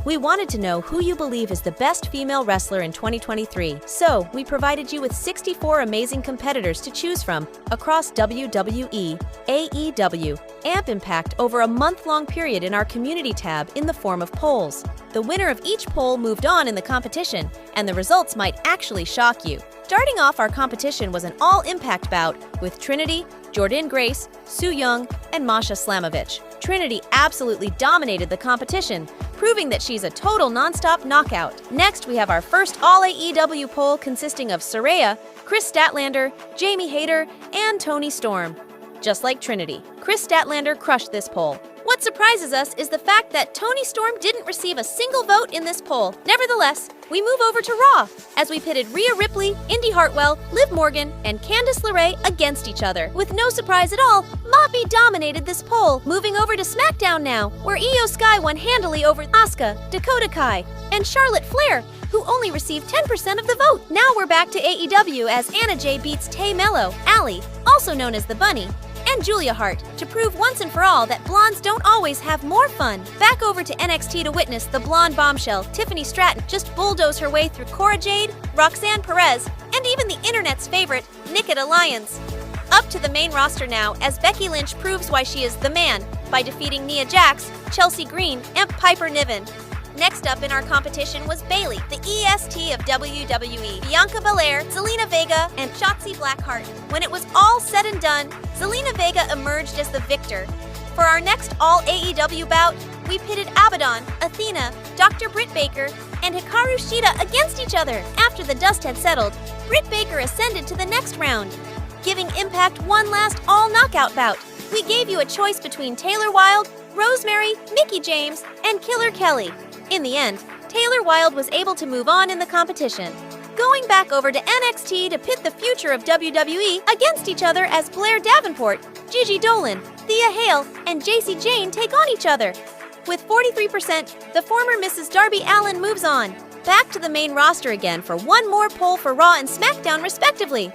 We wanted to know who you believe is the best female wrestler in 2023, so we provided you with 64 amazing competitors to choose from across WWE, AEW, and Impact over a month-long period in our community tab in the form of polls. The winner of each poll moved on in the competition, and the results might actually shock you. Starting off our competition was an all-Impact bout with Trinity, Jordynne Grace, Su Yung, and Masha Slamovich. Trinity absolutely dominated the competition, proving that she's a total non-stop knockout. Next, we have our first all-AEW poll consisting of Saraya, Kris Statlander, Jamie Hayter, and Toni Storm. Just like Trinity, Kris Statlander crushed this poll. What surprises us is the fact that Toni Storm didn't receive a single vote in this poll. Nevertheless, we move over to Raw, as we pitted Rhea Ripley, Indi Hartwell, Liv Morgan, and Candice LeRae against each other. With no surprise at all, Moppy dominated this poll. Moving over to SmackDown now, where Io Sky won handily over Asuka, Dakota Kai, and Charlotte Flair, who only received 10% of the vote. Now we're back to AEW as Anna Jay beats Tay Mello, Allie, also known as the Bunny, and Julia Hart, to prove once and for all that blondes don't always have more fun. Back over to NXT to witness the blonde bombshell Tiffany Stratton just bulldoze her way through Cora Jade, Roxanne Perez, and even the internet's favorite, Nikita Lyons. Up to the main roster now as Becky Lynch proves why she is the man by defeating Nia Jax, Chelsea Green, and Piper Niven. Next up in our competition was Bayley, the EST of WWE, Bianca Belair, Zelina Vega, and Shotzi Blackheart. When it was all said and done, Zelina Vega emerged as the victor. For our next all-AEW bout, we pitted Abaddon, Athena, Dr. Britt Baker, and Hikaru Shida against each other. After the dust had settled, Britt Baker ascended to the next round, giving Impact one last all-knockout bout. We gave you a choice between Taylor Wilde, Rosemary, Mickie James, and Killer Kelly. In the end, Taylor Wilde was able to move on in the competition. Going back over to NXT to pit the future of WWE against each other as Blair Davenport, Gigi Dolan, Thea Hale, and Jacy Jayne take on each other. With 43%, the former Mrs. Darby Allin moves on. Back to the main roster again for one more poll for Raw and SmackDown respectively.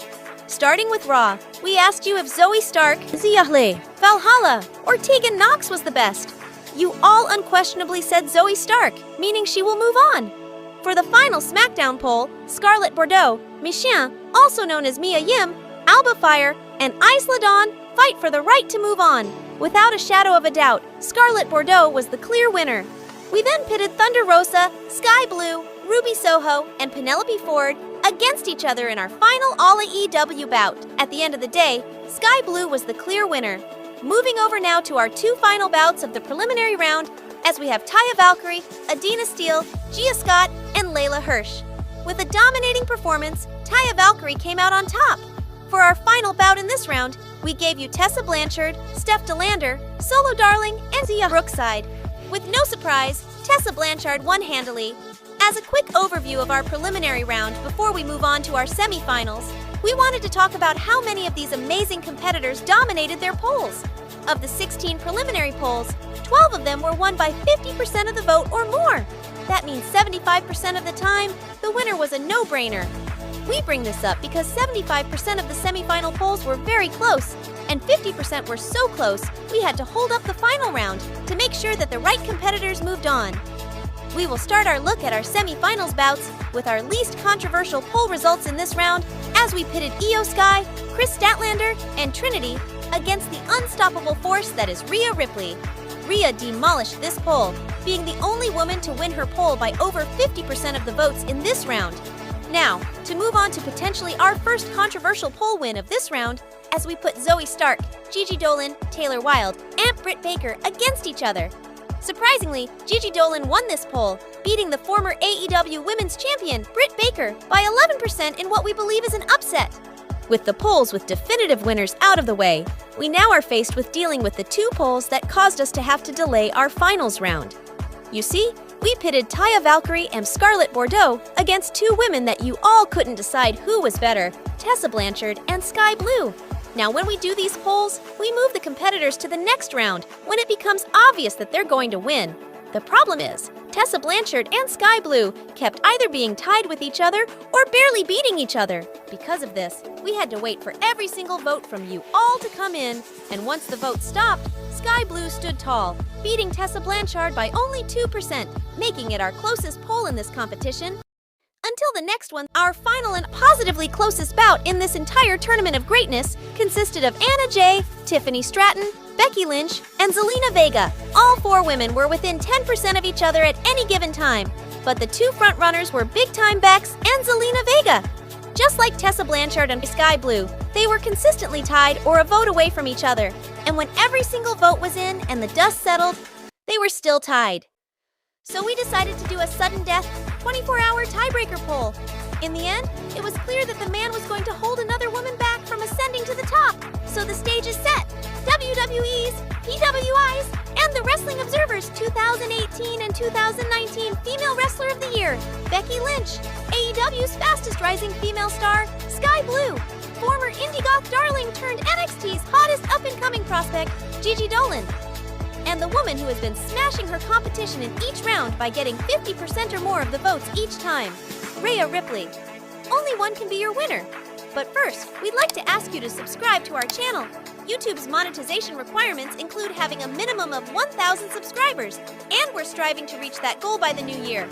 Starting with Raw, we asked you if Zoe Stark, Xia Li, Valhalla, or Tegan Nox was the best. You all unquestionably said Zoe Stark, meaning she will move on. For the final SmackDown poll, Scarlett Bordeaux, Michelle, also known as Mia Yim, Alba Fire, and Isla Dawn fight for the right to move on. Without a shadow of a doubt, Scarlett Bordeaux was the clear winner. We then pitted Thunder Rosa, Sky Blue, Ruby Soho, and Penelope Ford against each other in our final all-AEW bout. At the end of the day, Sky Blue was the clear winner. Moving over now to our two final bouts of the preliminary round, as we have Taya Valkyrie, Adina Steele, Gia Scott, and Layla Hirsch. With a dominating performance, Taya Valkyrie came out on top. For our final bout in this round, we gave you Tessa Blanchard, Steph DeLander, Solo Darling, and Zia Brookside. With no surprise, Tessa Blanchard won handily. As a quick overview of our preliminary round before we move on to our semifinals, we wanted to talk about how many of these amazing competitors dominated their polls. Of the 16 preliminary polls, 12 of them were won by 50% of the vote or more. That means 75% of the time, the winner was a no-brainer. We bring this up because 75% of the semifinal polls were very close, and 50% were so close, we had to hold up the final round to make sure that the right competitors moved on. We will start our look at our semifinals bouts with our least controversial poll results in this round as we pitted Io Sky, Kris Statlander, and Trinity against the unstoppable force that is Rhea Ripley. Rhea demolished this poll, being the only woman to win her poll by over 50% of the votes in this round. Now, to move on to potentially our first controversial poll win of this round, as we put Zoe Stark, Gigi Dolan, Taylor Wilde, and Britt Baker against each other. Surprisingly, Gigi Dolan won this poll, beating the former AEW Women's Champion, Britt Baker, by 11% in what we believe is an upset. With the polls with definitive winners out of the way, we now are faced with dealing with the two polls that caused us to have to delay our finals round. You see, we pitted Taya Valkyrie and Scarlett Bordeaux against two women that you all couldn't decide who was better, Tessa Blanchard and Sky Blue. Now, when we do these polls, we move the competitors to the next round when it becomes obvious that they're going to win. The problem is, Tessa Blanchard and Sky Blue kept either being tied with each other or barely beating each other. Because of this, we had to wait for every single vote from you all to come in, and once the vote stopped, Sky Blue stood tall, beating Tessa Blanchard by only 2%, making it our closest poll in this competition. Until the next one, our final and positively closest bout in this entire tournament of greatness consisted of Anna Jay, Tiffany Stratton, Becky Lynch, and Zelina Vega. All 4 women were within 10% of each other at any given time, but the 2 frontrunners were Big Time Bex and Zelina Vega. Just like Tessa Blanchard and Sky Blue, they were consistently tied or a vote away from each other, and when every single vote was in and the dust settled, they were still tied. So we decided to do a sudden death 24-hour tiebreaker poll. In the end, it was clear that the man was going to hold another woman back from ascending to the top. So the stage is set. WWE's, PWI's, and the Wrestling Observer's 2018 and 2019 Female Wrestler of the Year, Becky Lynch, AEW's fastest rising female star, Sky Blue, former Indie Goth darling turned NXT's hottest up-and-coming prospect, Gigi Dolan, and the woman who has been smashing her competition in each round by getting 50% or more of the votes each time, Rhea Ripley. Only one can be your winner. But first, we'd like to ask you to subscribe to our channel. YouTube's monetization requirements include having a minimum of 1,000 subscribers, and we're striving to reach that goal by the new year.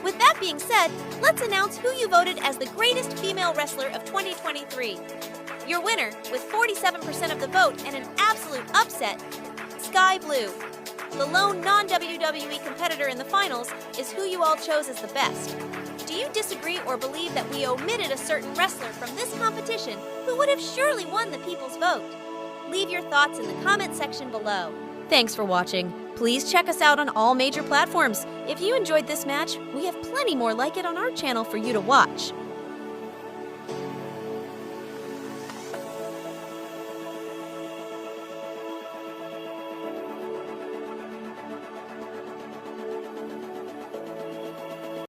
With that being said, let's announce who you voted as the greatest female wrestler of 2023. Your winner, with 47% of the vote and an absolute upset, Sky Blue. The lone non-WWE competitor in the finals is who you all chose as the best. Do you disagree or believe that we omitted a certain wrestler from this competition who would have surely won the people's vote? Leave your thoughts in the comment section below. Thanks for watching. Please check us out on all major platforms. If you enjoyed this match, we have plenty more like it on our channel for you to watch.